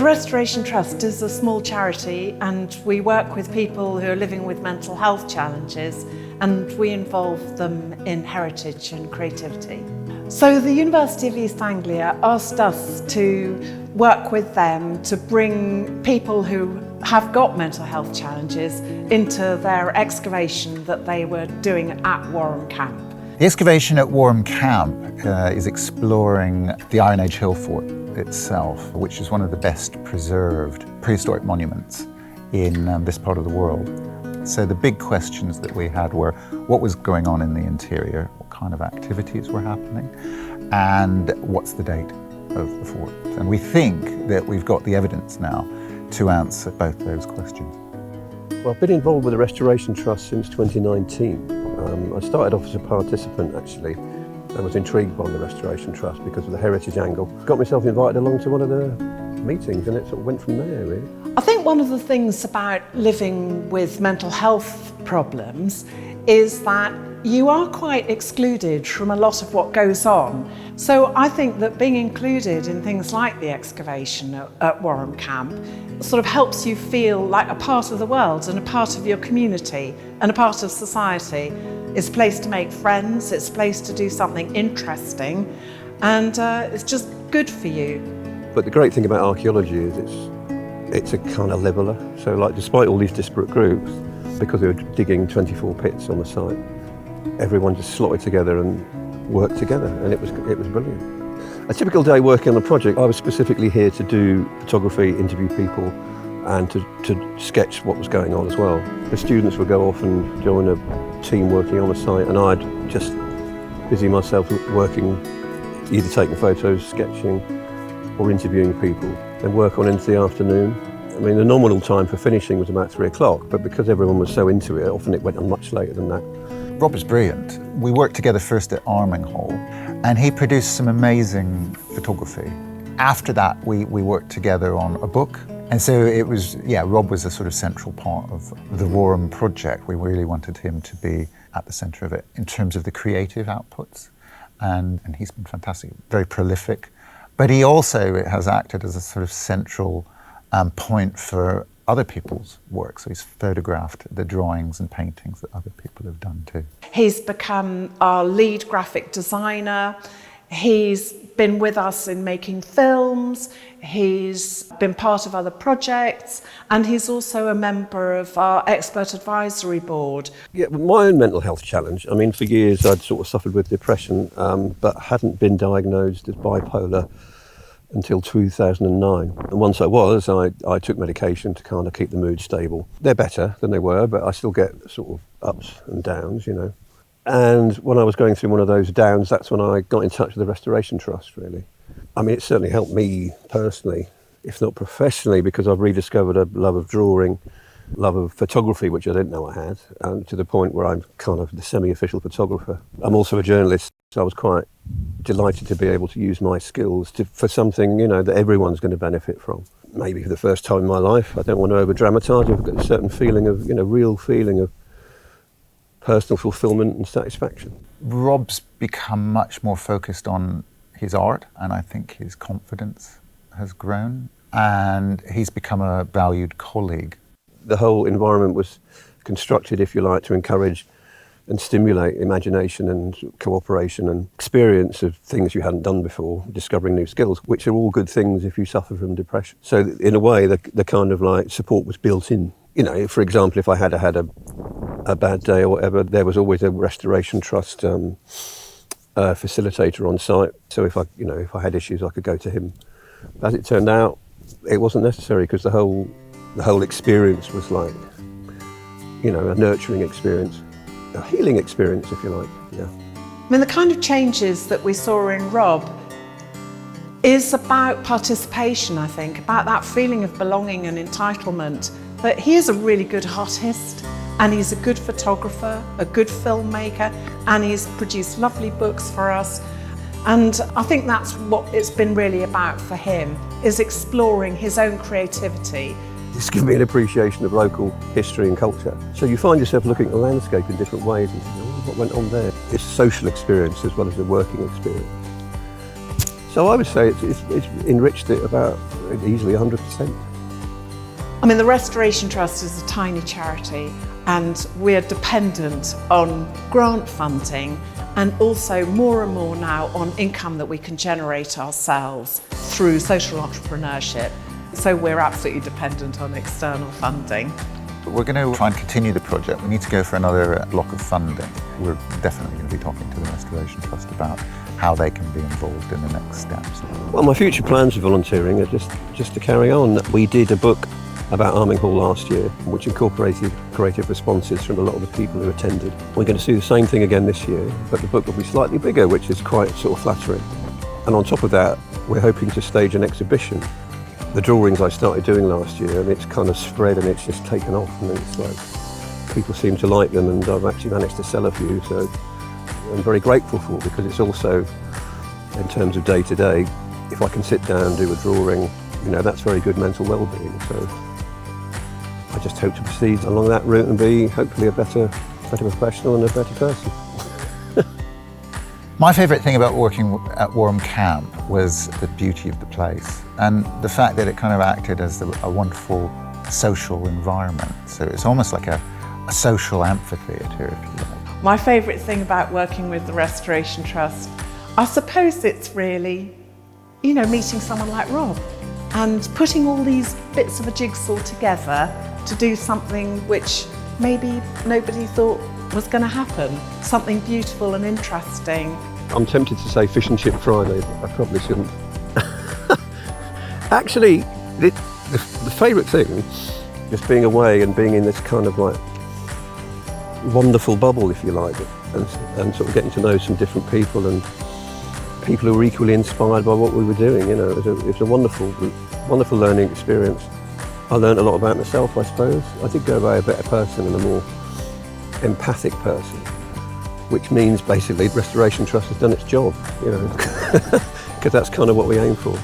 The Restoration Trust is a small charity, and we work with people who are living with mental health challenges, and we involve them in heritage and creativity. So the University of East Anglia asked us to work with them to bring people who have got mental health challenges into their excavation that they were doing at Warham Camp. The excavation at Warham Camp is exploring the Iron Age Fort itself, which is one of the best preserved prehistoric monuments in this part of the world. So the big questions that we had were what was going on in the interior, what kind of activities were happening, and what's the date of the fort. And we think that we've got the evidence now to answer both those questions. Well, I've been involved with the Restoration Trust since 2019. I started off as a participant actually. I was intrigued by the Restoration Trust because of the heritage angle. Got myself invited along to one of the meetings and it sort of went from there really. I think one of the things about living with mental health problems is that you are quite excluded from a lot of what goes on. So I think that being included in things like the excavation at Warham Camp sort of helps you feel like a part of the world and a part of your community and a part of society. It's a place to make friends, it's a place to do something interesting, and it's just good for you. But the great thing about archaeology is it's a kind of leveller. So like despite all these disparate groups, because they were digging 24 pits on the site, everyone just slotted together and worked together, and it was brilliant. A typical day working on a project, I was specifically here to do photography, interview people, and to sketch what was going on as well. The students would go off and join a team working on a site, and I'd just busy myself working, either taking photos, sketching, or interviewing people, and work on into the afternoon. I mean, the nominal time for finishing was about 3 o'clock, but because everyone was so into it, often it went on much later than that. Rob was brilliant. We worked together first at Arming Hall, and he produced some amazing photography. After that, we worked together on a book. And so it was, Rob was a sort of central part of the Warham project. We really wanted him to be at the centre of it in terms of the creative outputs. And he's been fantastic, very prolific. But he also has acted as a sort of central point for other people's work. So he's photographed the drawings and paintings that other people have done too. He's become our lead graphic designer. He's been with us in making films. He's been part of other projects, and he's also a member of our expert advisory board. Yeah, my own mental health challenge, I mean, for years I'd sort of suffered with depression, but hadn't been diagnosed as bipolar until 2009. And once I was, I took medication to kind of keep the mood stable. They're better than they were, but I still get sort of ups and downs, you know. And when I was going through one of those downs, that's when I got in touch with the Restoration Trust, really. I mean, it certainly helped me personally, if not professionally, because I've rediscovered a love of drawing, love of photography, which I didn't know I had, and to the point where I'm kind of the semi-official photographer. I'm also a journalist, so I was quite delighted to be able to use my skills for something, you know, that everyone's going to benefit from. Maybe for the first time in my life, I don't want to over-dramatise, I've got a certain feeling of, you know, real feeling of personal fulfilment and satisfaction. Rob's become much more focused on his art, and I think his confidence has grown, and he's become a valued colleague. The whole environment was constructed, if you like, to encourage and stimulate imagination and cooperation and experience of things you hadn't done before, discovering new skills, which are all good things if you suffer from depression. So in a way, the kind of like support was built in. You know, for example, if I had had a bad day or whatever, there was always a Restoration Trust facilitator on site. So if I had issues, I could go to him. As it turned out, it wasn't necessary because the whole experience was like, you know, a nurturing experience, a healing experience, if you like. Yeah. I mean, the kind of changes that we saw in Rob is about participation, I think, about that feeling of belonging and entitlement. But he is a really good artist, and he's a good photographer, a good filmmaker, and he's produced lovely books for us. And I think that's what it's been really about for him, is exploring his own creativity. It's given me an appreciation of local history and culture. So you find yourself looking at the landscape in different ways and thinking, oh, what went on there? It's a social experience as well as a working experience. So I would say it's enriched it about easily 100%. I mean, the Restoration Trust is a tiny charity and we're dependent on grant funding and also more and more now on income that we can generate ourselves through social entrepreneurship. So we're absolutely dependent on external funding. We're going to try and continue the project. We need to go for another block of funding. We're definitely going to be talking to the Restoration Trust about how they can be involved in the next steps. Well, my future plans of volunteering are just to carry on. We did a book about Arming Hall last year, which incorporated creative responses from a lot of the people who attended. We're going to do the same thing again this year, but the book will be slightly bigger, which is quite sort of flattering. And on top of that, we're hoping to stage an exhibition. The drawings I started doing last year, and it's kind of spread and it's just taken off, and it's like people seem to like them, and I've actually managed to sell a few, so I'm very grateful for it, because it's also, in terms of day to day, if I can sit down and do a drawing, you know, that's very good mental well-being. So I just hope to proceed along that route and be hopefully a better professional and a better person. My favourite thing about working at Warham Camp was the beauty of the place and the fact that it kind of acted as a wonderful social environment. So it's almost like a social amphitheatre, if you like. My favourite thing about working with the Restoration Trust, I suppose it's really, you know, meeting someone like Rob and putting all these bits of a jigsaw together to do something which maybe nobody thought was going to happen. Something beautiful and interesting. I'm tempted to say Fish and Chip Friday, but I probably shouldn't. Actually, the favourite thing, just being away and being in this kind of like wonderful bubble, if you like, and sort of getting to know some different people and people who were equally inspired by what we were doing. You know, it was a wonderful learning experience. I learned a lot about myself, I suppose. I did go away a better person and a more empathic person, which means basically Restoration Trust has done its job, you know, because that's kind of what we aim for.